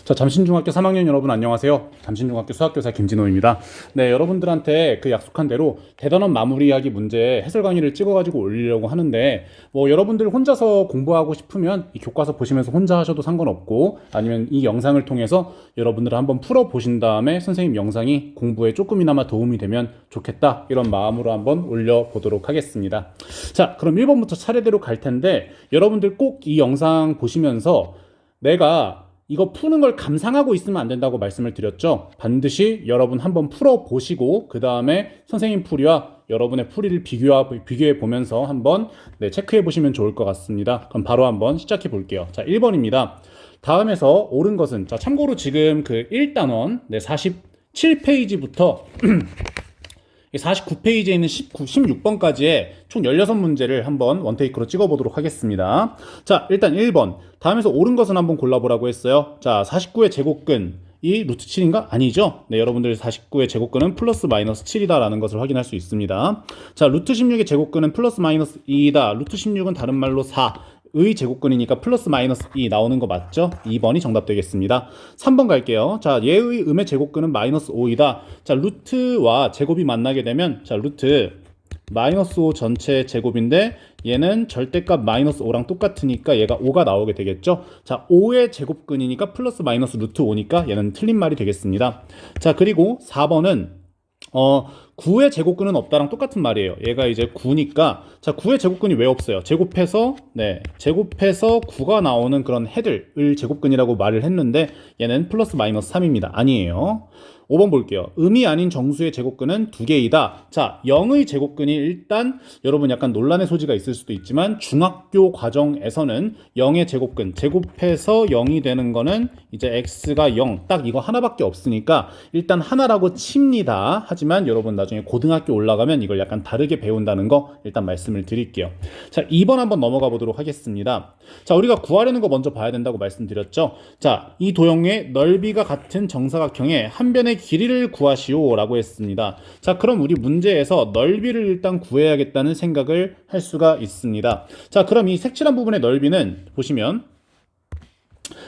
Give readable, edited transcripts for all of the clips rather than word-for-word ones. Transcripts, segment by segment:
자, 잠신중학교 3학년 여러분 안녕하세요. 잠신중학교 수학교사 김진호입니다. 네, 여러분들한테 그 약속한 대로 대단원 마무리하기 문제 해설 강의를 찍어가지고 올리려고 하는데, 여러분들 혼자서 공부하고 싶으면 이 교과서 보시면서 혼자 하셔도 상관없고, 아니면 이 영상을 통해서 여러분들 한번 풀어보신 다음에 선생님 영상이 공부에 조금이나마 도움이 되면 좋겠다, 이런 마음으로 한번 올려보도록 하겠습니다. 자, 그럼 1번부터 차례대로 갈 텐데, 여러분들 꼭 이 영상 보시면서 내가 이거 푸는 걸 감상하고 있으면 안 된다고 말씀을 드렸죠. 반드시 여러분 한번 풀어보시고 그 다음에 선생님 풀이와 여러분의 풀이를 비교해 보면서 한번 체크해 보시면 좋을 것 같습니다. 그럼 바로 한번 시작해 볼게요. 자, 1번입니다. 다음에서 옳은 것은, 자, 참고로 지금 그 1단원 47페이지부터 49페이지에 있는 16번까지의 총 16문제를 한번 원테이크로 찍어보도록 하겠습니다. 자, 일단 1번. 다음에서 옳은 것은 한번 골라보라고 했어요. 자, 49의 제곱근. 이 루트 7인가? 아니죠? 네, 여러분들 49의 제곱근은 플러스 마이너스 7이다라는 것을 확인할 수 있습니다. 자, 루트 16의 제곱근은 플러스 마이너스 2이다. 루트 16은 다른 말로 4. 의 제곱근이니까 플러스 마이너스 2 나오는 거 맞죠? 2번이 정답 되겠습니다. 3번 갈게요. 자, 얘의 음의 제곱근은 마이너스 5이다. 자, 루트와 제곱이 만나게 되면, 자, 루트 마이너스 5 전체 제곱인데 얘는 절대값 마이너스 5랑 똑같으니까 얘가 5가 나오게 되겠죠? 자, 5의 제곱근이니까 플러스 마이너스 루트 5니까 얘는 틀린 말이 되겠습니다. 자, 그리고 4번은 9의 제곱근은 없다랑 똑같은 말이에요. 얘가 이제 9니까, 자, 9의 제곱근이 왜 없어요? 제곱해서 9가 나오는 그런 해들을 제곱근이라고 말을 했는데 얘는 플러스 마이너스 3입니다. 아니에요. 5번 볼게요. 음이 아닌 정수의 제곱근은 2개이다. 자, 0의 제곱근이 일단 여러분 약간 논란의 소지가 있을 수도 있지만 중학교 과정에서는 0의 제곱근, 제곱해서 0이 되는 거는 이제 x가 0, 딱 이거 하나밖에 없으니까 일단 하나라고 칩니다. 하지만 여러분 나중에 고등학교 올라가면 이걸 약간 다르게 배운다는 거 일단 말씀을 드릴게요. 자, 2번 한번 넘어가 보도록 하겠습니다. 자, 우리가 구하려는 거 먼저 봐야 된다고 말씀드렸죠. 자, 이 도형의 넓이가 같은 정사각형의 한 변의 길이를 구하시오 라고 했습니다. 자, 그럼 우리 문제에서 넓이를 일단 구해야겠다는 생각을 할 수가 있습니다. 자, 그럼 이 색칠한 부분의 넓이는 보시면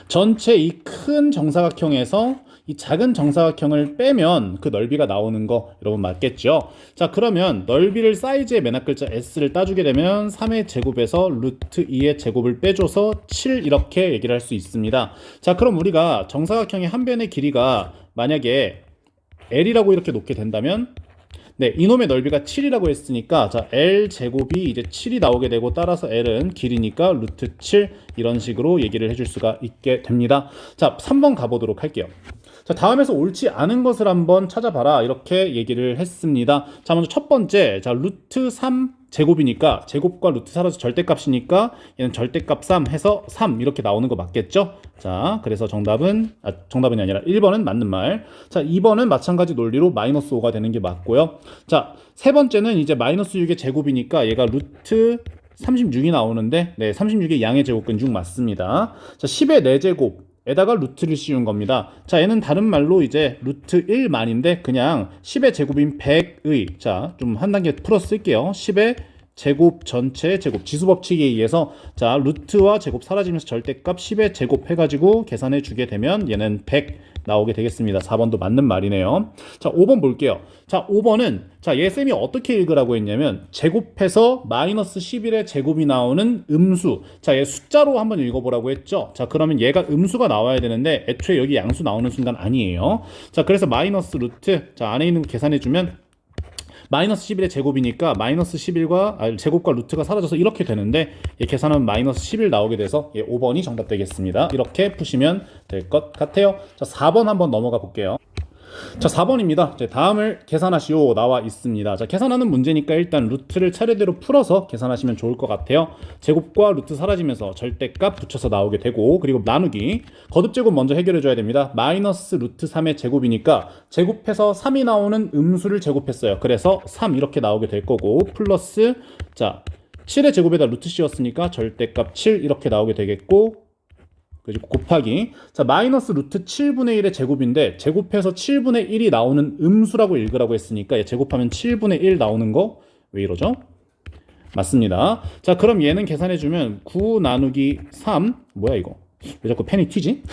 전체 이 큰 정사각형에서 이 작은 정사각형을 빼면 그 넓이가 나오는 거 여러분 맞겠죠? 자, 그러면 넓이를 사이즈의 맨 앞글자 s를 따주게 되면 3의 제곱에서 루트 2의 제곱을 빼줘서 7 이렇게 얘기를 할 수 있습니다. 자, 그럼 우리가 정사각형의 한 변의 길이가 만약에 L이라고 이렇게 놓게 된다면, 이놈의 넓이가 7이라고 했으니까, 자, L 제곱이 이제 7이 나오게 되고, 따라서 L은 길이니까 루트 7 이런 식으로 얘기를 해줄 수가 있게 됩니다. 자, 3번 가보도록 할게요. 자, 다음에서 옳지 않은 것을 한번 찾아봐라, 이렇게 얘기를 했습니다. 자, 먼저 첫 번째, 자, 루트 3 제곱이니까 제곱과 루트 사라져 절대값이니까 얘는 절대값 3 해서 3 이렇게 나오는 거 맞겠죠? 자, 그래서 정답은 아니라 1번은 맞는 말. 자, 2번은 마찬가지 논리로 마이너스 5가 되는 게 맞고요. 자, 세 번째는 이제 마이너스 6의 제곱이니까 얘가 루트 36이 나오는데, 36의 양의 제곱근 6 맞습니다. 자, 10의 4제곱 에다가 루트를 씌운 겁니다. 자, 얘는 다른 말로 이제 루트 1만인데 그냥 10의 제곱인 100의, 자, 좀 한 단계 풀어 쓸게요. 10의 제곱 전체 제곱 지수법칙에 의해서, 자, 루트와 제곱 사라지면서 절대값 10의 제곱 해가지고 계산해 주게 되면 얘는 100 나오게 되겠습니다. 4번도 맞는 말이네요. 자, 5번 볼게요. 자, 5번은, 자, 얘 쌤이 어떻게 읽으라고 했냐면 제곱해서 마이너스 11의 제곱이 나오는 음수. 자, 얘 숫자로 한번 읽어보라고 했죠. 자, 그러면 얘가 음수가 나와야 되는데 애초에 여기 양수 나오는 순간 아니에요. 자, 그래서 마이너스 루트, 자, 안에 있는 거 계산해주면 마이너스 11의 제곱이니까 마이너스 11과 제곱과 루트가 사라져서 이렇게 되는데, 얘 계산하면 마이너스 11 나오게 돼서 5번이 정답 되겠습니다. 이렇게 푸시면 될 것 같아요. 자, 4번 한번 넘어가 볼게요. 자, 4번입니다. 다음을 계산하시오 나와 있습니다. 자, 계산하는 문제니까 일단 루트를 차례대로 풀어서 계산하시면 좋을 것 같아요. 제곱과 루트 사라지면서 절대값 붙여서 나오게 되고, 그리고 나누기 거듭제곱 먼저 해결해 줘야 됩니다. 마이너스 루트 3의 제곱이니까 제곱해서 3이 나오는 음수를 제곱했어요. 그래서 3 이렇게 나오게 될 거고, 플러스, 자, 7의 제곱에다 루트 씌웠으니까 절대값 7 이렇게 나오게 되겠고, 그리고 곱하기, 자, 마이너스 루트 7분의 1의 제곱인데 제곱해서 7분의 1이 나오는 음수라고 읽으라고 했으니까 얘 제곱하면 7분의 1 나오는 거 왜 이러죠? 맞습니다. 자, 그럼 얘는 계산해주면 9 나누기 3 뭐야 이거? 왜 자꾸 펜이 튀지?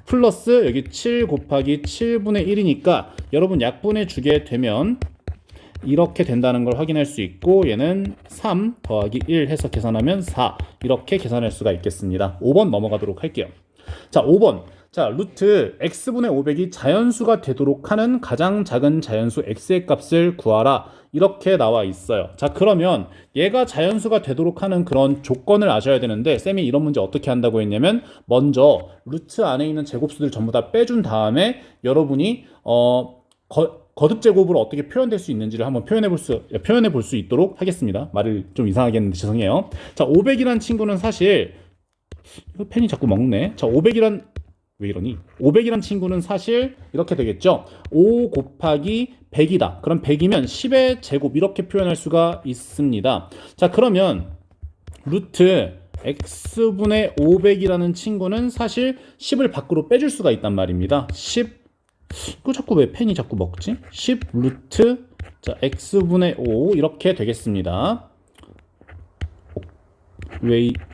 플러스 여기 7 곱하기 7분의 1이니까 여러분 약분해 주게 되면 이렇게 된다는 걸 확인할 수 있고, 얘는 3 더하기 1 해서 계산하면 4 이렇게 계산할 수가 있겠습니다. 5번 넘어가도록 할게요. 자, 5번. 자, 루트 x분의 500이 자연수가 되도록 하는 가장 작은 자연수 x의 값을 구하라. 이렇게 나와 있어요. 자, 그러면 얘가 자연수가 되도록 하는 그런 조건을 아셔야 되는데, 쌤이 이런 문제 어떻게 한다고 했냐면, 먼저 루트 안에 있는 제곱수들 전부 다 빼준 다음에 여러분이 거듭 제곱으로 어떻게 표현될 수 있는지를 한번 표현해 볼 수 있도록 하겠습니다. 말을 좀 이상하게 했는데 죄송해요. 자, 500이란 친구는 사실 펜이 자꾸 먹네. 자, 500이란 왜 이러니? 500이란 친구는 사실 이렇게 되겠죠. 5 곱하기 100이다. 그럼 100이면 10의 제곱 이렇게 표현할 수가 있습니다. 자, 그러면 루트 x분의 500이라는 친구는 사실 10을 밖으로 빼줄 수가 있단 말입니다. 10 이거 자꾸 왜 펜이 자꾸 먹지? 10 루트 자 x분의 5 이렇게 되겠습니다.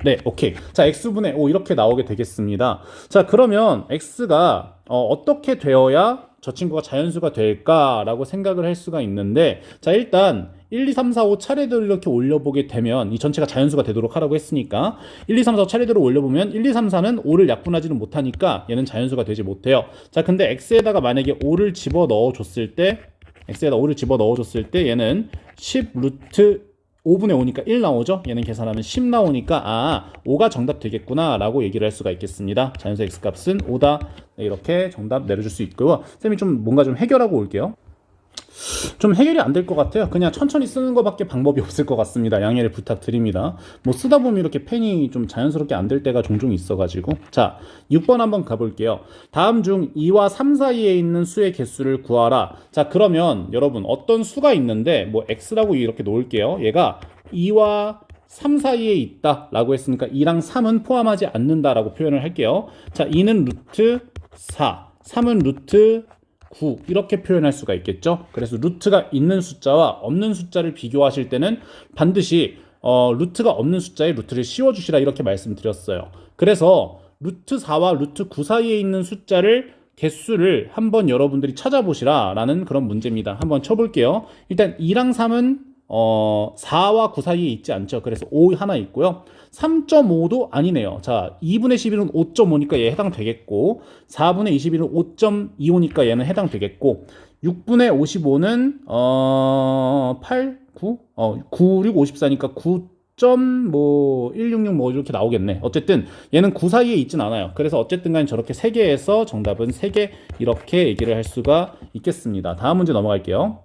네, 오케이. 자, x분의 5 이렇게 나오게 되겠습니다. 자, 그러면 x가 어떻게 되어야 저 친구가 자연수가 될까라고 생각을 할 수가 있는데, 자, 일단 1, 2, 3, 4, 5 차례대로 이렇게 올려보게 되면 이 전체가 자연수가 되도록 하라고 했으니까 1, 2, 3, 4, 5 차례대로 올려보면 1, 2, 3, 4는 5를 약분하지는 못하니까 얘는 자연수가 되지 못해요. 자, 근데 x에다가 만약에 5를 집어넣어 줬을 때 얘는 10 루트 5분의 5니까 1 나오죠? 얘는 계산하면 10 나오니까 5가 정답 되겠구나 라고 얘기를 할 수가 있겠습니다. 자연수 x값은 5다. 네, 이렇게 정답 내려줄 수 있고요. 쌤이 좀 뭔가 좀 해결하고 올게요. 좀 해결이 안 될 것 같아요. 그냥 천천히 쓰는 것밖에 방법이 없을 것 같습니다. 양해를 부탁드립니다. 뭐 쓰다 보면 이렇게 펜이 좀 자연스럽게 안 될 때가 종종 있어가지고. 자, 6번 한번 가볼게요. 다음 중 2와 3 사이에 있는 수의 개수를 구하라. 자, 그러면 여러분 어떤 수가 있는데 뭐 x라고 이렇게 놓을게요. 얘가 2와 3 사이에 있다 라고 했으니까 2랑 3은 포함하지 않는다 라고 표현을 할게요. 자, 2는 루트 4, 3은 루트 9 이렇게 표현할 수가 있겠죠. 그래서 루트가 있는 숫자와 없는 숫자를 비교하실 때는 반드시 루트가 없는 숫자에 루트를 씌워주시라 이렇게 말씀드렸어요. 그래서 루트 4와 루트 9 사이에 있는 숫자를 개수를 한번 여러분들이 찾아보시라 라는 그런 문제입니다. 한번 쳐볼게요. 일단 2랑 3은 4와 9 사이에 있지 않죠. 그래서 5 하나 있고요. 3.5도 아니네요. 자, 2분의 11은 5.5니까 얘 해당되겠고, 4분의 21은 5.25니까 얘는 해당되겠고, 6분의 55는 8, 9? 9, 6, 54니까 9.166 뭐 이렇게 나오겠네. 어쨌든 얘는 9 사이에 있진 않아요. 그래서 어쨌든 간에 저렇게 3개에서 정답은 3개 이렇게 얘기를 할 수가 있겠습니다. 다음 문제 넘어갈게요.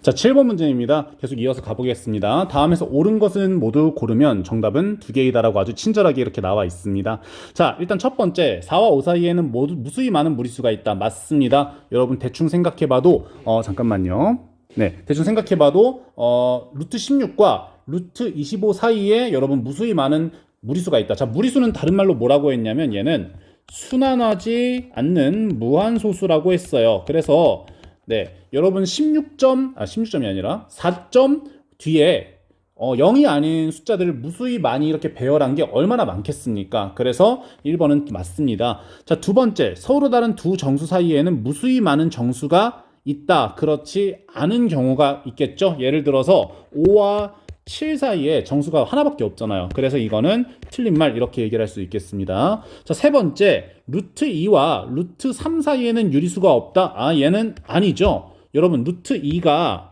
자, 7번 문제입니다. 계속 이어서 가보겠습니다. 다음에서 옳은 것은 모두 고르면 정답은 2개이다라고 아주 친절하게 이렇게 나와 있습니다. 자, 일단 첫 번째 4와 5 사이에는 모두 무수히 많은 무리수가 있다. 맞습니다. 여러분 대충 생각해봐도 잠깐만요. 네, 대충 생각해봐도 루트 16과 루트 25 사이에 여러분 무수히 많은 무리수가 있다. 자, 무리수는 다른 말로 뭐라고 했냐면 얘는 순환하지 않는 무한소수라고 했어요. 그래서 네, 여러분 16점이 아니라 4점 뒤에 0이 아닌 숫자들을 무수히 많이 이렇게 배열한 게 얼마나 많겠습니까? 그래서 1번은 맞습니다. 자, 두 번째, 서로 다른 두 정수 사이에는 무수히 많은 정수가 있다. 그렇지 않은 경우가 있겠죠? 예를 들어서 5와 7 사이에 정수가 하나밖에 없잖아요. 그래서 이거는 틀린 말 이렇게 얘기를 할 수 있겠습니다. 자, 세 번째, 루트 2와 루트 3 사이에는 유리수가 없다. 얘는 아니죠. 여러분, 루트 2가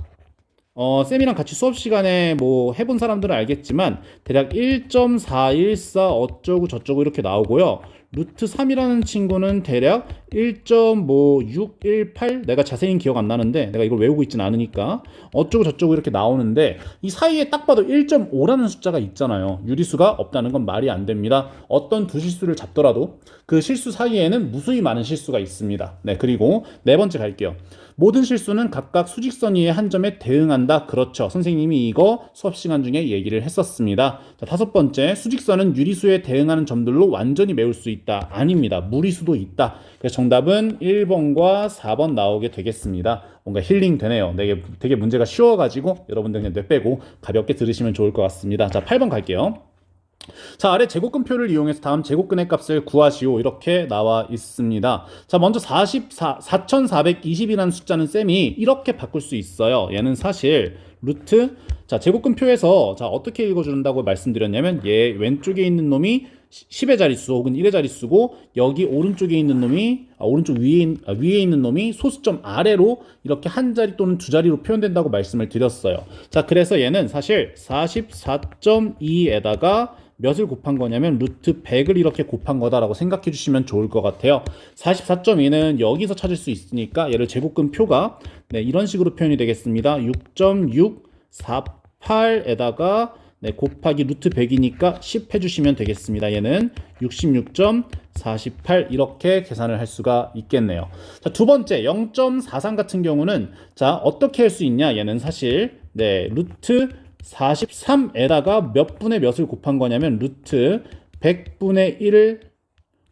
쌤이랑 같이 수업 시간에 뭐 해본 사람들은 알겠지만 대략 1.414 어쩌고 저쩌고 이렇게 나오고요. 루트 3이라는 친구는 대략 1.618 내가 자세히는 기억 안 나는데 내가 이걸 외우고 있진 않으니까 어쩌고 저쩌고 이렇게 나오는데 이 사이에 딱 봐도 1.5라는 숫자가 있잖아요. 유리수가 없다는 건 말이 안 됩니다. 어떤 두 실수를 잡더라도 그 실수 사이에는 무수히 많은 실수가 있습니다. 네, 그리고 네 번째 갈게요. 모든 실수는 각각 수직선 위의 한 점에 대응한다. 그렇죠. 선생님이 이거 수업 시간 중에 얘기를 했었습니다. 자, 다섯 번째, 수직선은 유리수에 대응하는 점들로 완전히 메울 수 있다. 아닙니다. 무리수도 있다. 그래서 정답은 1번과 4번 나오게 되겠습니다. 뭔가 힐링 되네요. 되게 문제가 쉬워가지고 여러분들 그냥 뇌 빼고 가볍게 들으시면 좋을 것 같습니다. 자, 8번 갈게요. 자, 아래 제곱근표를 이용해서 다음 제곱근의 값을 구하시오. 이렇게 나와 있습니다. 자, 먼저 4420이라는 숫자는 쌤이 이렇게 바꿀 수 있어요. 얘는 사실 루트, 자, 제곱근표에서 자, 어떻게 읽어준다고 말씀드렸냐면 얘 왼쪽에 있는 놈이 10의 자릿수 혹은 1의 자릿수고 여기 오른쪽에 있는 놈이 오른쪽 위에 있는 놈이 소수점 아래로 이렇게 한 자리 또는 두 자리로 표현된다고 말씀을 드렸어요. 자, 그래서 얘는 사실 44.2에다가 몇을 곱한 거냐면 루트 100을 이렇게 곱한 거다라고 생각해 주시면 좋을 것 같아요. 44.2는 여기서 찾을 수 있으니까 얘를 제곱근표가 네, 이런 식으로 표현이 되겠습니다. 6.648에다가 네, 곱하기 루트 100이니까 10 해주시면 되겠습니다. 얘는 66.48 이렇게 계산을 할 수가 있겠네요. 자, 두 번째 0.43 같은 경우는 자, 어떻게 할 수 있냐? 얘는 사실 네, 루트 43에다가 몇 분의 몇을 곱한 거냐면 루트 100분의 1을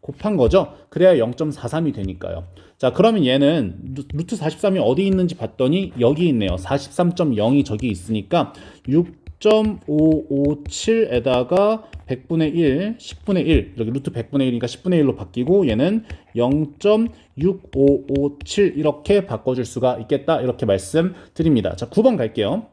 곱한 거죠. 그래야 0.43이 되니까요. 자, 그러면 얘는 루트 43이 어디 있는지 봤더니 여기 있네요. 43.0이 저기 있으니까 6.557에다가 100분의 1, 10분의 1 이렇게 루트 100분의 1이니까 10분의 1로 바뀌고 얘는 0.6557 이렇게 바꿔줄 수가 있겠다. 이렇게 말씀드립니다. 자, 9번 갈게요.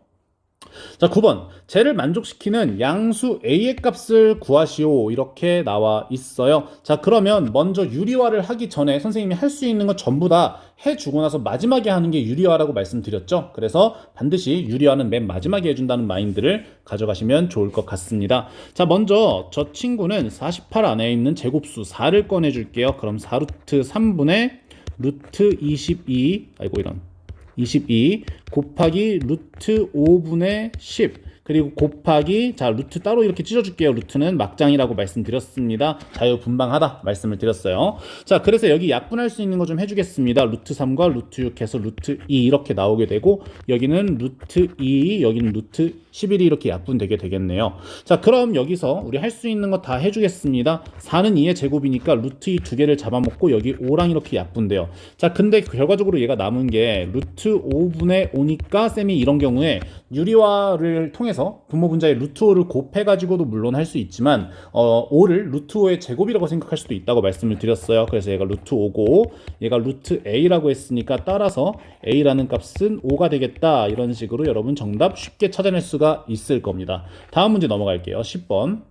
자, 9번. 쟤를 만족시키는 양수 A의 값을 구하시오. 이렇게 나와 있어요. 자, 그러면 먼저 유리화를 하기 전에 선생님이 할 수 있는 거 전부 다 해주고 나서 마지막에 하는 게 유리화라고 말씀드렸죠. 그래서 반드시 유리화는 맨 마지막에 해준다는 마인드를 가져가시면 좋을 것 같습니다. 자, 먼저 저 친구는 48 안에 있는 제곱수 4를 꺼내줄게요. 그럼 4루트 3분의 루트 22, 아이고 이런. 22 곱하기 루트 5분의 10 그리고 곱하기 자 루트 따로 이렇게 찢어줄게요. 루트는 막장이라고 말씀드렸습니다. 자유분방하다 말씀을 드렸어요. 자, 그래서 여기 약분할 수 있는 거 좀 해주겠습니다. 루트 3과 루트 6 해서 루트 2 이렇게 나오게 되고 여기는 루트 2 여기는 루트 11이 이렇게 약분되게 되겠네요. 자, 그럼 여기서 우리 할 수 있는 거 다 해주겠습니다. 4는 2의 제곱이니까 루트 2 두 개를 잡아먹고 여기 5랑 이렇게 약분돼요. 자, 근데 결과적으로 얘가 남은 게 루트 5분의 5니까 쌤이 이런 경우에 유리화를 통해서 분모 분자에 루트 5를 곱해가지고도 물론 할 수 있지만 5를 루트 5의 제곱이라고 생각할 수도 있다고 말씀을 드렸어요. 그래서 얘가 루트 5고 얘가 루트 A라고 했으니까 따라서 A라는 값은 5가 되겠다. 이런 식으로 여러분 정답 쉽게 찾아낼 수가 있을 겁니다. 다음 문제 넘어갈게요. 10번.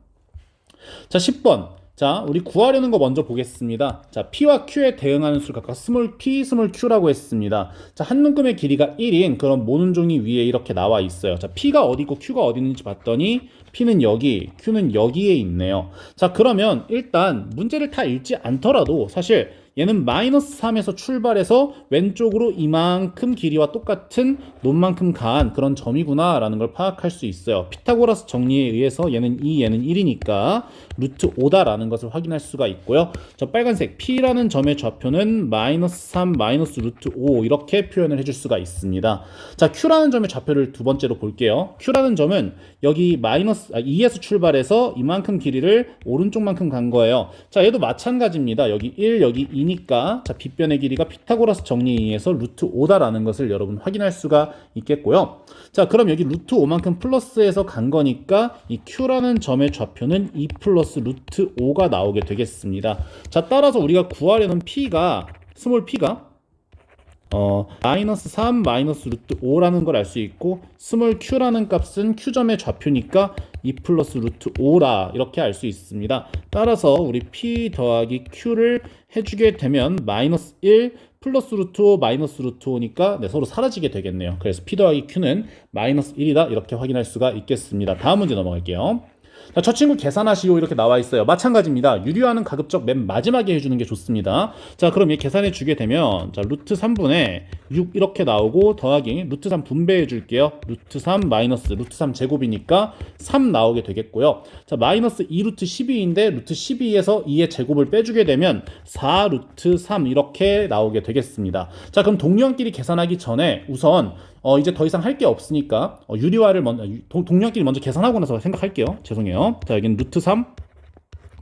자, 10번. 자, 우리 구하려는 거 먼저 보겠습니다. 자, P와 Q에 대응하는 수를 각각 스몰 P, 스몰 Q라고 했습니다. 자, 한 눈금의 길이가 1인 그런 모눈 종이 위에 이렇게 나와 있어요. 자, P가 어디 있고 Q가 어디 있는지 봤더니 P는 여기, Q는 여기에 있네요. 자, 그러면 일단 문제를 다 읽지 않더라도 사실 얘는 마이너스 3에서 출발해서 왼쪽으로 이만큼 길이와 똑같은 놈만큼 가한 그런 점이구나 라는 걸 파악할 수 있어요. 피타고라스 정리에 의해서 얘는 2, 얘는 1이니까 루트 5다라는 것을 확인할 수가 있고요. 저 빨간색 P라는 점의 좌표는 마이너스 3, 마이너스 루트 5 이렇게 표현을 해줄 수가 있습니다. 자, Q라는 점의 좌표를 두 번째로 볼게요. Q라는 점은 여기 마이너스 2에서 출발해서 이만큼 길이를 오른쪽만큼 간 거예요. 자, 얘도 마찬가지입니다. 여기 1, 여기 2니까 자, 빗변의 길이가 피타고라스 정리에 의해서 루트 5다라는 것을 여러분 확인할 수가 있겠고요. 자, 그럼 여기 루트 5만큼 플러스해서 간 거니까 이 Q라는 점의 좌표는 2 플러스 루트 5가 나오게 되겠습니다. 자, 따라서 우리가 구하려는 P가 스몰 P가 마이너스 3 마이너스 루트 5라는 걸 알 수 있고 스몰 q라는 값은 q점의 좌표니까 2 플러스 루트 5라 이렇게 알 수 있습니다. 따라서 우리 p 더하기 q를 해주게 되면 마이너스 1 플러스 루트 5 마이너스 루트 5니까 네, 서로 사라지게 되겠네요. 그래서 p 더하기 q는 마이너스 1이다 이렇게 확인할 수가 있겠습니다. 다음 문제 넘어갈게요. 자, 저 친구 계산하시오 이렇게 나와 있어요. 마찬가지입니다. 유리화는 가급적 맨 마지막에 해주는 게 좋습니다. 자, 그럼 얘 계산해 주게 되면 자, 루트 3분의 6 이렇게 나오고 더하기 루트 3 분배해 줄게요. 루트 3 마이너스 루트 3 제곱이니까 3 나오게 되겠고요. 자, 마이너스 2 루트 12인데 루트 12에서 2의 제곱을 빼주게 되면 4 루트 3 이렇게 나오게 되겠습니다. 자, 그럼 동료끼리 계산하기 전에 우선 이제 더 이상 할 게 없으니까 유리화를 먼저 동료끼리 먼저 계산하고 나서 생각할게요. 죄송해요. 자, 여기는 루트 3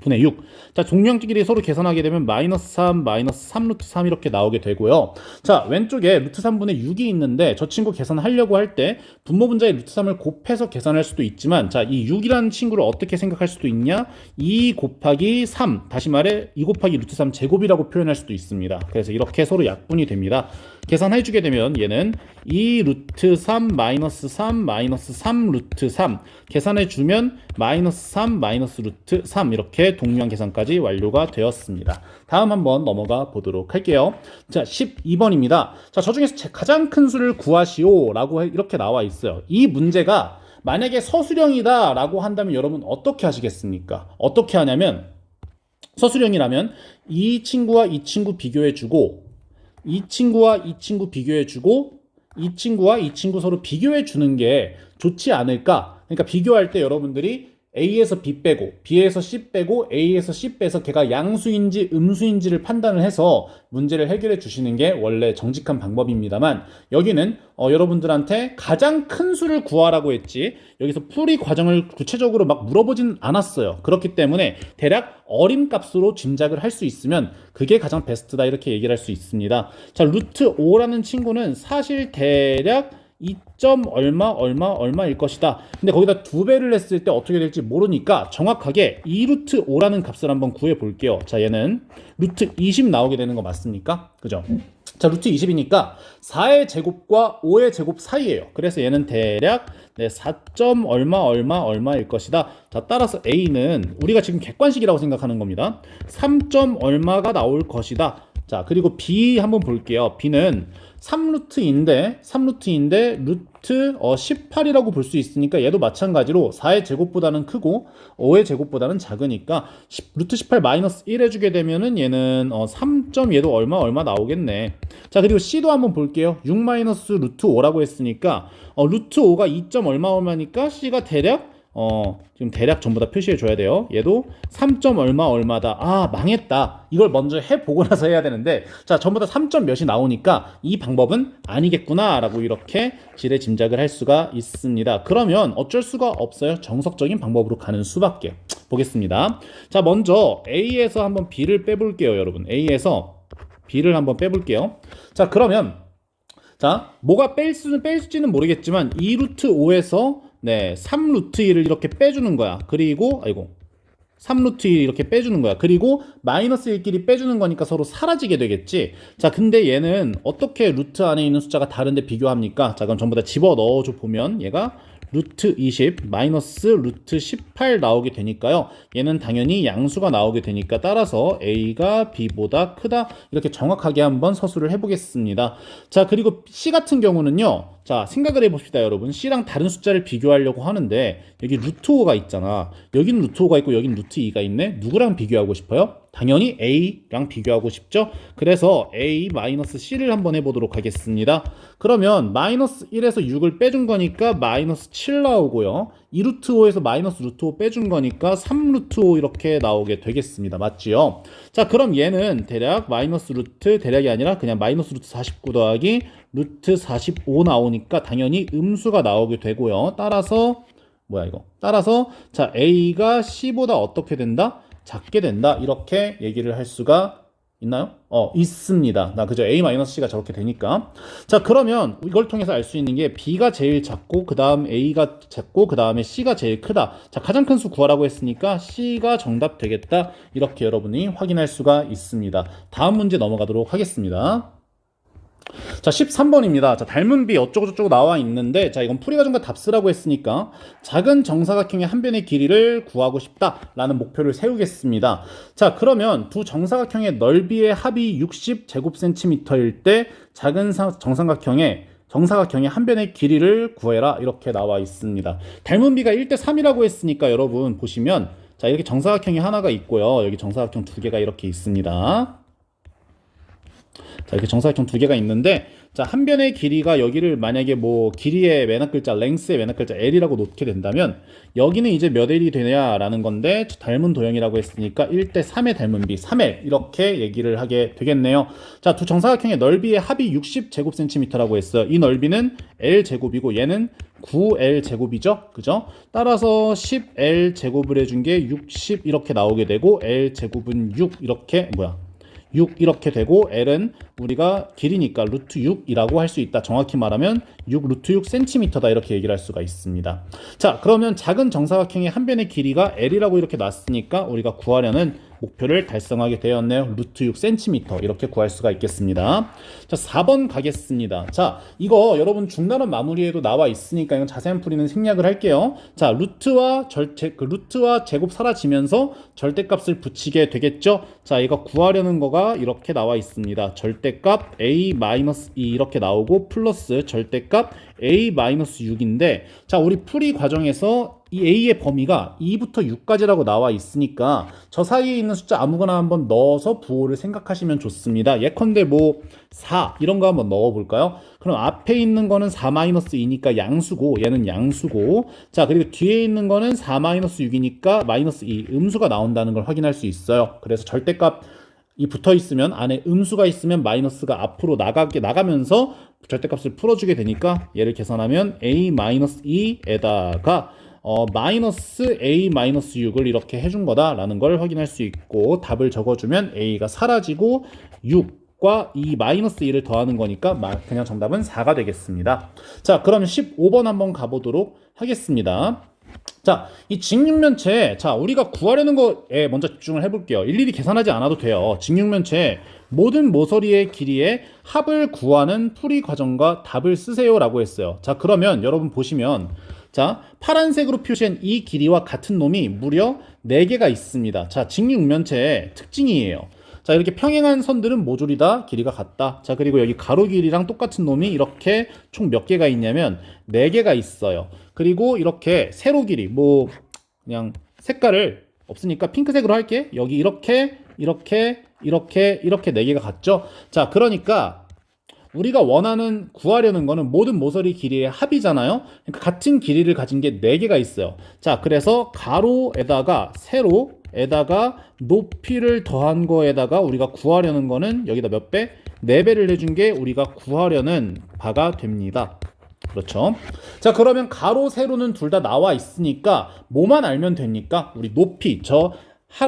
분의 6. 자, 종류항끼리 서로 계산하게 되면 마이너스 3, 마이너스 3 루트 3 이렇게 나오게 되고요. 자, 왼쪽에 루트 3분의 6이 있는데 저 친구 계산하려고 할 때 분모 분자의 루트 3을 곱해서 계산할 수도 있지만, 자, 이 6이라는 친구를 어떻게 생각할 수도 있냐? 2 곱하기 3, 다시 말해 2 곱하기 루트 3 제곱이라고 표현할 수도 있습니다. 그래서 이렇게 서로 약분이 됩니다. 계산해주게 되면 얘는 2 루트 3 마이너스 3 마이너스 3 루트 3 계산해주면 마이너스 3 마이너스 루트 3 이렇게 동류항 계산까지 완료가 되었습니다. 다음 한번 넘어가 보도록 할게요. 자, 12번입니다. 자, 저 중에서 가장 큰 수를 구하시오 라고 이렇게 나와 있어요. 이 문제가 만약에 서술형이다 라고 한다면 여러분 어떻게 하시겠습니까? 어떻게 하냐면, 서술형이라면 이 친구와 이 친구 비교해주고, 이 친구와 이 친구 비교해주고, 이 친구와 이 친구 서로 비교해주는 게 좋지 않을까? 그러니까 비교할 때 여러분들이 A에서 B 빼고 B에서 C 빼고 A에서 C 빼서 걔가 양수인지 음수인지를 판단을 해서 문제를 해결해 주시는 게 원래 정직한 방법입니다만, 여기는 여러분들한테 가장 큰 수를 구하라고 했지 여기서 풀이 과정을 구체적으로 막 물어보진 않았어요. 그렇기 때문에 대략 어림값으로 짐작을 할 수 있으면 그게 가장 베스트다 이렇게 얘기를 할 수 있습니다. 자, 루트 5라는 친구는 사실 대략 2점 얼마일 것이다. 근데 거기다 2배를 했을 때 어떻게 될지 모르니까 정확하게 2루트 5라는 값을 한번 구해 볼게요. 자, 얘는 루트 20 나오게 되는 거 맞습니까? 그죠? 자, 루트 20이니까 4의 제곱과 5의 제곱 사이예요. 그래서 얘는 대략 4점 얼마일 것이다. 자, 따라서 A는 우리가 지금 객관식이라고 생각하는 겁니다. 3점 얼마가 나올 것이다. 자, 그리고 B 한번 볼게요. B는 3루트인데 루트 18이라고 볼 수 있으니까 얘도 마찬가지로 4의 제곱보다는 크고 5의 제곱보다는 작으니까 루트 18 마이너스 1 해주게 되면은 얘는 3점 얘도 얼마 나오겠네. 자, 그리고 C도 한번 볼게요. 6 마이너스 루트 5라고 했으니까 루트 5가 2점 얼마니까 C가 대략 지금 대략 전부 다 표시해 줘야 돼요. 얘도 3점 얼마다. 아, 망했다. 이걸 먼저 해보고 나서 해야 되는데, 자, 전부 다 3점 몇이 나오니까 이 방법은 아니겠구나 라고 이렇게 지레 짐작을 할 수가 있습니다. 그러면 어쩔 수가 없어요. 정석적인 방법으로 가는 수밖에. 보겠습니다. 자, 먼저 A에서 한번 B를 빼볼게요, 여러분. A에서 B를 한번 빼볼게요. 자, 그러면 자, 뭐가 뺄지는 모르겠지만 2루트 5에서 3루트 1을 이렇게 빼주는 거야. 그리고 3루트 1 이렇게 빼주는 거야. 그리고 마이너스 1끼리 빼주는 거니까 서로 사라지게 되겠지. 자, 근데 얘는 어떻게 루트 안에 있는 숫자가 다른데 비교합니까? 자, 그럼 전부 다 집어 넣어줘 보면 얘가 루트 20 마이너스 루트 18 나오게 되니까요. 얘는 당연히 양수가 나오게 되니까 따라서 A가 B보다 크다. 이렇게 정확하게 한번 서술을 해보겠습니다. 자, 그리고 C 같은 경우는요. 자, 생각을 해봅시다, 여러분. C랑 다른 숫자를 비교하려고 하는데 여기 루트 5가 있잖아. 여기는 루트 5가 있고 여기는 루트 2가 있네. 누구랑 비교하고 싶어요? 당연히 A랑 비교하고 싶죠. 그래서 A-C를 한번 해보도록 하겠습니다. 그러면 마이너스 1에서 6을 빼준 거니까 마이너스 7 나오고요. 2루트 5에서 마이너스 루트 5 빼준 거니까 3루트 5 이렇게 나오게 되겠습니다. 맞지요? 자, 그럼 얘는 대략 마이너스 루트, 대략이 아니라 그냥 마이너스 루트 49 더하기 루트 45 나오니까 당연히 음수가 나오게 되고요. 따라서 자, A가 C보다 어떻게 된다? 작게 된다. 이렇게 얘기를 할 수가 있나요? 있습니다. 그죠? A-C가 저렇게 되니까. 자, 그러면 이걸 통해서 알 수 있는 게 B가 제일 작고 그 다음 A가 작고 그 다음에 C가 제일 크다. 자, 가장 큰 수 구하라고 했으니까 C가 정답 되겠다. 이렇게 여러분이 확인할 수가 있습니다. 다음 문제 넘어가도록 하겠습니다. 자, 13번입니다. 자, 닮은 비 어쩌고저쩌고 나와 있는데, 자, 이건 풀이과정과 답쓰라고 했으니까 작은 정사각형의 한 변의 길이를 구하고 싶다라는 목표를 세우겠습니다. 자, 그러면 두 정사각형의 넓이의 합이 60제곱센티미터일 때 작은 정사각형의 한 변의 길이를 구해라. 이렇게 나와 있습니다. 닮은 비가 1대3이라고 했으니까 여러분 보시면, 자, 이렇게 정사각형이 하나가 있고요. 여기 정사각형 두 개가 이렇게 있습니다. 자, 이렇게 정사각형 두 개가 있는데, 자, 한 변의 길이가 여기를 만약에 뭐 길이의 맨 앞글자, 랭스의 맨 앞글자 L이라고 놓게 된다면 여기는 이제 몇 L이 되냐라는 건데, 닮은 도형이라고 했으니까 1대 3의 닮은 비 3L 이렇게 얘기를 하게 되겠네요. 자, 두 정사각형의 넓이의 합이 60제곱센티미터라고 했어요. 이 넓이는 L제곱이고 얘는 9L제곱이죠. 그죠? 따라서 10L제곱을 해준 게 60 이렇게 나오게 되고 L제곱은 6 이렇게 6 이렇게 되고 L은 우리가 길이니까 루트 6이라고 할 수 있다. 정확히 말하면 6 루트 6 cm다 이렇게 얘기를 할 수가 있습니다. 자, 그러면 작은 정사각형의 한 변의 길이가 L이라고 이렇게 놨으니까 우리가 구하려는 목표를 달성하게 되었네요. 루트 6 cm 이렇게 구할 수가 있겠습니다. 자, 4번 가겠습니다. 자, 이거 여러분 중단원 마무리에도 나와 있으니까 이건 자세한 풀이는 생략을 할게요. 자, 루트와 제곱 사라지면서 절대값을 붙이게 되겠죠. 자, 이거 구하려는 거가 이렇게 나와 있습니다. 절대값 a-2 이렇게 나오고 플러스 절대값 a-6인데, 자, 우리 풀이 과정에서 이 a의 범위가 2부터 6까지라고 나와 있으니까 저 사이에 있는 숫자 아무거나 한번 넣어서 부호를 생각하시면 좋습니다. 예컨대 뭐 4 이런 거 한번 넣어 볼까요? 그럼 앞에 있는 거는 4-2니까 양수고 얘는 양수고, 자, 그리고 뒤에 있는 거는 4-6이니까 -2 음수가 나온다는 걸 확인할 수 있어요. 그래서 절대값 이 붙어 있으면 안에 음수가 있으면 마이너스가 앞으로 나가면서 절대값을 풀어주게 되니까 얘를 계산하면 a-2에다가 마이너스 a-6을 이렇게 해준 거다라는 걸 확인할 수 있고, 답을 적어주면 a가 사라지고 6과 이 마이너스 2를 더하는 거니까 그냥 정답은 4가 되겠습니다. 자, 그럼 15번 한번 가보도록 하겠습니다. 자, 이 직육면체, 자, 우리가 구하려는 거에 먼저 집중을 해볼게요. 일일이 계산하지 않아도 돼요. 직육면체 모든 모서리의 길이의 합을 구하는 풀이 과정과 답을 쓰세요 라고 했어요. 자, 그러면 여러분 보시면, 자, 파란색으로 표시한 이 길이와 같은 놈이 무려 4개가 있습니다. 자, 직육면체의 특징이에요. 자, 이렇게 평행한 선들은 모조리 다 길이가 같다. 자, 그리고 여기 가로 길이랑 똑같은 놈이 이렇게 총 몇 개가 있냐면 4개가 있어요. 그리고 이렇게 세로 길이, 뭐 그냥 색깔을 없으니까 핑크색으로 할게. 여기 이렇게 4개가 같죠. 자, 그러니까 우리가 구하려는 거는 모든 모서리 길이의 합이잖아요. 그러니까 같은 길이를 가진 게 4개가 있어요. 자, 그래서 가로에다가 세로에다가 높이를 더한 거에다가 우리가 구하려는 거는 여기다 몇 배? 4배를 해준 게 우리가 구하려는 바가 됩니다. 그렇죠. 자, 그러면 가로, 세로는 둘 다 나와 있으니까 뭐만 알면 됩니까? 우리 높이,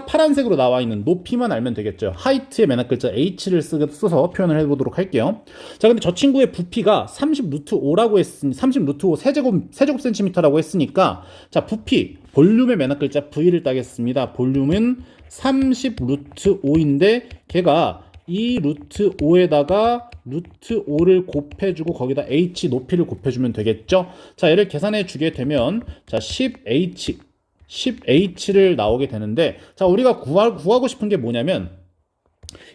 파란색으로 나와 있는 높이만 알면 되겠죠. 하이트의 맨 앞글자 h를 써서 표현을 해보도록 할게요. 자, 근데 저 친구의 부피가 30 루트 5라고 했으니 30 루트 5 세제곱 센티미터라고 했으니까, 자, 부피 볼륨의 맨 앞글자 v를 따겠습니다. 볼륨은 30 루트 5인데 걔가 이 루트 5에다가 루트 5를 곱해주고 거기다 h 높이를 곱해주면 되겠죠. 자, 얘를 계산해 주게 되면, 자, 10h를 나오게 되는데, 자, 우리가 구하고 싶은 게 뭐냐면,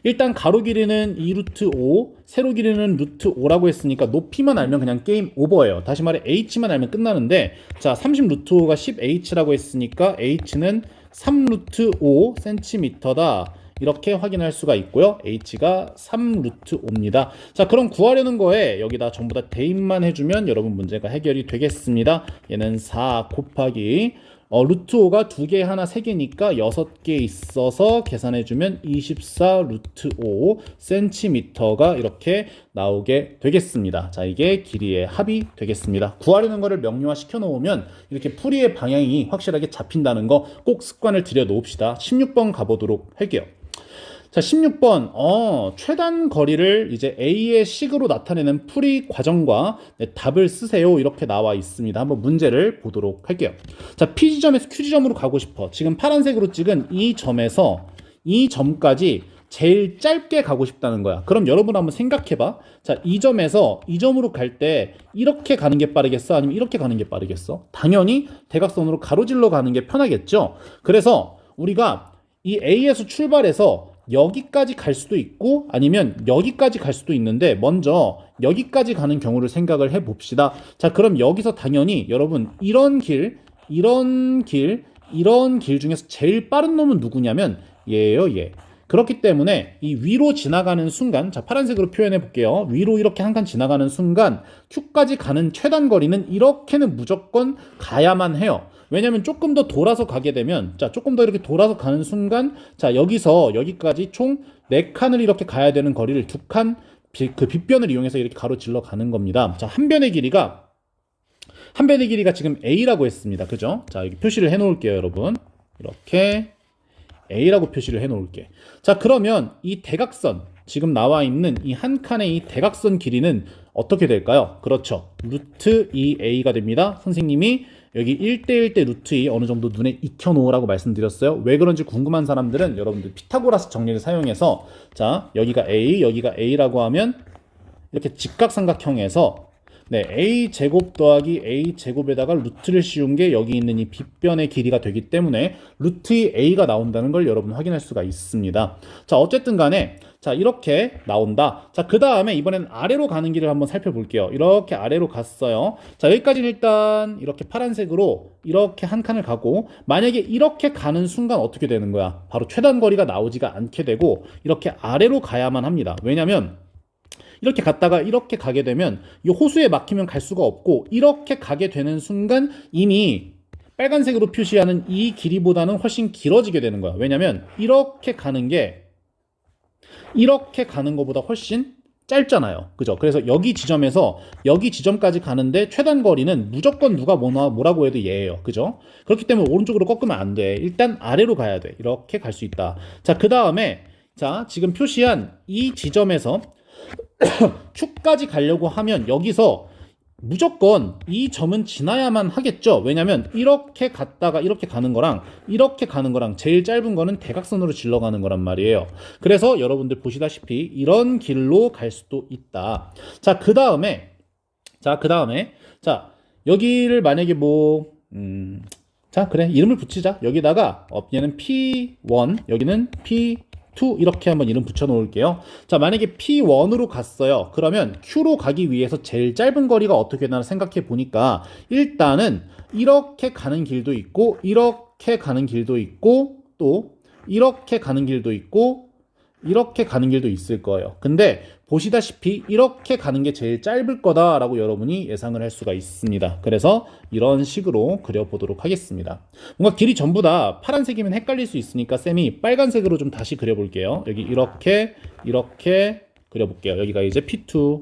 일단 가로 길이는 2 루트 5, 세로 길이는 루트 5라고 했으니까 높이만 알면 그냥 게임 오버예요. 다시 말해 h만 알면 끝나는데, 자, 30 루트 5가 10h라고 했으니까 h는 3 루트 5 cm다. 이렇게 확인할 수가 있고요. h가 3 루트 5입니다. 자, 그럼 구하려는 거에 여기다 전부 다 대입만 해주면 여러분 문제가 해결이 되겠습니다. 얘는 4 곱하기 루트 5가 2개, 하나, 3개니까 6개 있어서 계산해주면 24 루트 5 cm가 이렇게 나오게 되겠습니다. 자, 이게 길이의 합이 되겠습니다. 구하려는 거를 명료화 시켜 놓으면 이렇게 풀이의 방향이 확실하게 잡힌다는 거 꼭 습관을 들여 놓읍시다. 16번 가보도록 할게요. 자, 16번, 최단 거리를 이제 A의 식으로 나타내는 풀이 과정과 답을 쓰세요. 이렇게 나와 있습니다. 한번 문제를 보도록 할게요. 자, P지점에서 Q지점으로 가고 싶어. 지금 파란색으로 찍은 이 점에서 이 점까지 제일 짧게 가고 싶다는 거야. 그럼 여러분 한번 생각해봐. 자, 이 점에서 이 점으로 갈 때 이렇게 가는 게 빠르겠어? 아니면 이렇게 가는 게 빠르겠어? 당연히 대각선으로 가로질러 가는 게 편하겠죠? 그래서 우리가 이 A에서 출발해서 여기까지 갈 수도 있고 아니면 여기까지 갈 수도 있는데 먼저 여기까지 가는 경우를 생각을 해 봅시다. 자, 그럼 여기서 당연히 여러분 이런 길 중에서 제일 빠른 놈은 누구냐면 얘예요, 얘. 그렇기 때문에 이 위로 지나가는 순간, 자, 파란색으로 표현해 볼게요. 위로 이렇게 한 칸 지나가는 순간 Q까지 가는 최단 거리는 이렇게는 무조건 가야만 해요. 왜냐면 조금 더 돌아서 가게 되면, 자, 조금 더 이렇게 돌아서 가는 순간, 자, 여기서 여기까지 총 4칸을 이렇게 가야 되는 거리를 2칸 그 빗변을 이용해서 이렇게 가로질러 가는 겁니다. 자, 한 변의 길이가 지금 A라고 했습니다. 그죠? 자, 여기 표시를 해 놓을게요, 여러분. 이렇게 A라고 표시를 해 놓을게. 자, 그러면 이 대각선, 지금 나와 있는 이 한 칸의 이 대각선 길이는 어떻게 될까요? 그렇죠. 루트 2A가 됩니다. 선생님이 여기 1대1 대 루트 2 어느 정도 눈에 익혀 놓으라고 말씀드렸어요. 왜 그런지 궁금한 사람들은 여러분들 피타고라스 정리를 사용해서, 자, 여기가 A, 여기가 A라고 하면 이렇게 직각삼각형에서 네, A 제곱 더하기 A 제곱에다가 루트를 씌운 게 여기 있는 이 빗변의 길이가 되기 때문에 루트 2A가 나온다는 걸 여러분 확인할 수가 있습니다. 자, 어쨌든 간에 자, 이렇게 나온다. 자, 그 다음에 이번엔 아래로 가는 길을 한번 살펴볼게요. 이렇게 아래로 갔어요. 자, 여기까지는 일단 이렇게 파란색으로 이렇게 한 칸을 가고, 만약에 이렇게 가는 순간 어떻게 되는 거야? 바로 최단 거리가 나오지가 않게 되고 이렇게 아래로 가야만 합니다. 왜냐면 이렇게 갔다가 이렇게 가게 되면 이 호수에 막히면 갈 수가 없고, 이렇게 가게 되는 순간 이미 빨간색으로 표시하는 이 길이보다는 훨씬 길어지게 되는 거야. 왜냐면 이렇게 가는 것보다 훨씬 짧잖아요. 그죠? 그래서 여기 지점에서 여기 지점까지 가는데 최단 거리는 무조건 누가 뭐라고 해도 얘예요. 그죠? 그렇기 때문에 오른쪽으로 꺾으면 안 돼. 일단 아래로 가야 돼. 이렇게 갈 수 있다. 자, 그 다음에 자, 지금 표시한 이 지점에서 Q까지 가려고 하면 여기서 무조건 이 점은 지나야만 하겠죠. 왜냐면 이렇게 갔다가 이렇게 가는 거랑 이렇게 가는 거랑 제일 짧은 거는 대각선으로 질러가는 거란 말이에요. 그래서 여러분들 보시다시피 이런 길로 갈 수도 있다. 자, 그 다음에 자, 여기를 만약에 자, 그래, 이름을 붙이자. 여기다가 얘는 P1, 여기는 P2 이렇게 한번 이름 붙여 놓을게요. 자, 만약에 P1으로 갔어요. 그러면 Q로 가기 위해서 제일 짧은 거리가 어떻게 되나 생각해 보니까 일단은 이렇게 가는 길도 있고 이렇게 가는 길도 있고 또 이렇게 가는 길도 있고 이렇게 가는 길도 있을 거예요. 근데 보시다시피 이렇게 가는 게 제일 짧을 거다라고 여러분이 예상을 할 수가 있습니다. 그래서 이런 식으로 그려보도록 하겠습니다. 뭔가 길이 전부 다 파란색이면 헷갈릴 수 있으니까 쌤이 빨간색으로 좀 다시 그려볼게요. 여기 이렇게 그려볼게요. 여기가 이제 P2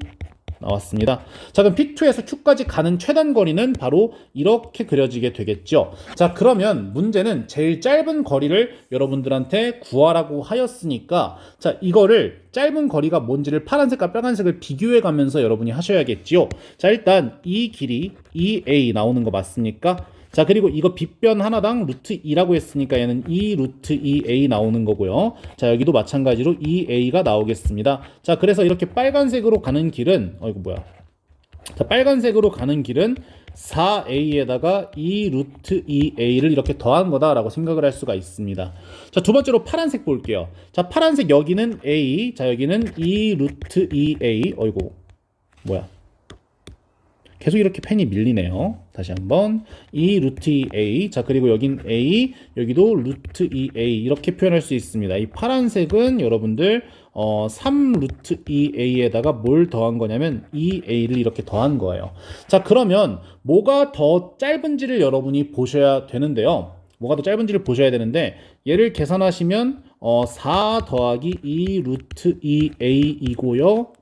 나왔습니다. 자, 그럼 P2에서 Q까지 가는 최단 거리는 바로 이렇게 그려지게 되겠죠. 자, 그러면 문제는 제일 짧은 거리를 여러분들한테 구하라고 하였으니까, 자, 이거를 짧은 거리가 뭔지를 파란색과 빨간색을 비교해 가면서 여러분이 하셔야겠지요. 자, 일단 이 길이 2A 나오는 거 맞습니까? 자, 그리고 이거 빗변 하나당 루트 2라고 했으니까 얘는 2 루트 2A 나오는 거고요. 자, 여기도 마찬가지로 2A가 나오겠습니다. 자, 그래서 이렇게 빨간색으로 가는 길은 이거 뭐야? 자, 빨간색으로 가는 길은 4A에다가 2 루트 2A를 이렇게 더한 거다라고 생각을 할 수가 있습니다. 자, 두 번째로 파란색 볼게요. 자, 파란색 여기는 A, 자, 여기는 2 루트 2A. 어이구, 뭐야? 계속 이렇게 펜이 밀리네요. 다시 한번 2 루트 2A, 자, 그리고 여긴 A, 여기도 루트 2A 이렇게 표현할 수 있습니다. 이 파란색은 여러분들 3 루트 2A에다가 뭘 더한 거냐면 2A를 이렇게 더한 거예요. 자, 그러면 뭐가 더 짧은지를 여러분이 보셔야 되는데요. 뭐가 더 짧은지를 보셔야 되는데, 얘를 계산하시면 4 더하기 2 루트 2A이고요.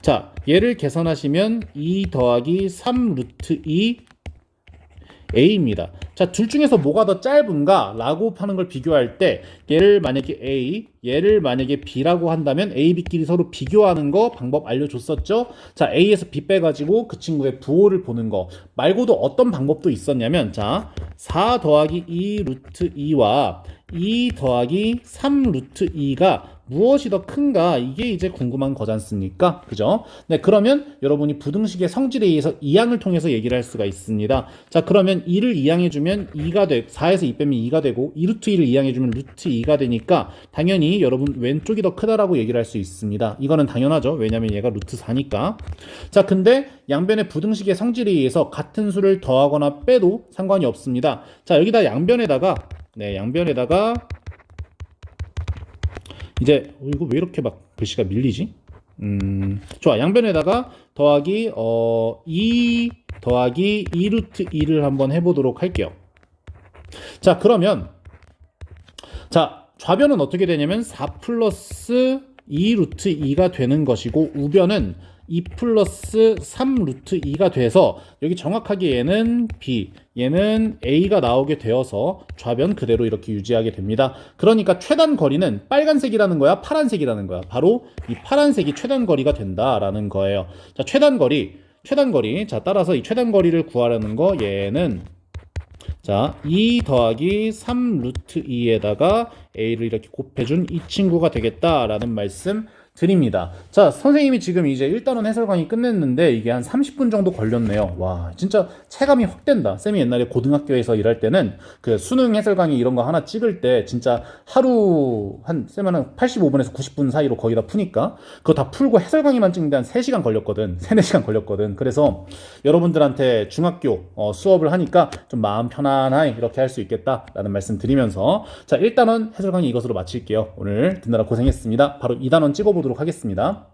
자, 얘를 계산하시면 2 더하기 3 루트 2 A입니다. 자, 둘 중에서 뭐가 더 짧은가 라고 하는 걸 비교할 때, 얘를 만약에 A, 얘를 만약에 B라고 한다면 A, B끼리 서로 비교하는 거 방법 알려줬었죠? 자, A에서 B 빼가지고 그 친구의 부호를 보는 거 말고도 어떤 방법도 있었냐면, 자, 4 더하기 2 루트 2와 2 더하기 3 루트 2가 무엇이 더 큰가, 이게 이제 궁금한 거지 않습니까? 그죠? 네, 그러면 여러분이 부등식의 성질에 의해서 이항을 통해서 얘기를 할 수가 있습니다. 자, 그러면 2를 이항해주면 2가 돼, 4에서 2 빼면 2가 되고 2 루트 2를 이항해주면 루트 2가 되니까 당연히 여러분 왼쪽이 더 크다라고 얘기를 할 수 있습니다. 이거는 당연하죠. 왜냐면 얘가 루트 4니까. 자, 근데 양변의 부등식의 성질에 의해서 같은 수를 더하거나 빼도 상관이 없습니다. 자, 여기다 양변에다가 이제 이거 왜 이렇게 막 글씨가 밀리지? 좋아. 양변에다가 더하기 2 더하기 2 루트 2를 한번 해보도록 할게요. 자, 그러면 자, 좌변은 어떻게 되냐면 4 플러스 2 루트 2가 되는 것이고 우변은 2 플러스 3 루트 2가 돼서 여기 정확하게 얘는 B, 얘는 A가 나오게 되어서 좌변 그대로 이렇게 유지하게 됩니다. 그러니까 최단 거리는 빨간색이라는 거야, 파란색이라는 거야. 바로 이 파란색이 최단 거리가 된다라는 거예요. 자, 최단 거리. 자, 따라서 이 최단 거리를 구하려는 거 얘는 자, 2 더하기 3 루트 2에다가 A를 이렇게 곱해준 이 친구가 되겠다라는 말씀 드립니다. 자, 선생님이 지금 이제 1단원 해설 강의 끝냈는데 이게 한 30분 정도 걸렸네요. 와, 진짜 체감이 확 된다. 쌤이 옛날에 고등학교에서 일할 때는 그 수능 해설 강의 이런 거 하나 찍을 때 진짜 하루 쌤은 한 85분에서 90분 사이로 거의 다 푸니까 그거 다 풀고 해설 강의만 찍는데 한 3시간 걸렸거든. 3, 4시간 걸렸거든. 그래서 여러분들한테 중학교 수업을 하니까 좀 마음 편안하게 이렇게 할 수 있겠다라는 말씀 드리면서 자, 1단원 해설 강의 이것으로 마칠게요. 오늘 듣느라 고생했습니다. 바로 2단원 찍어보도록 하겠습니다.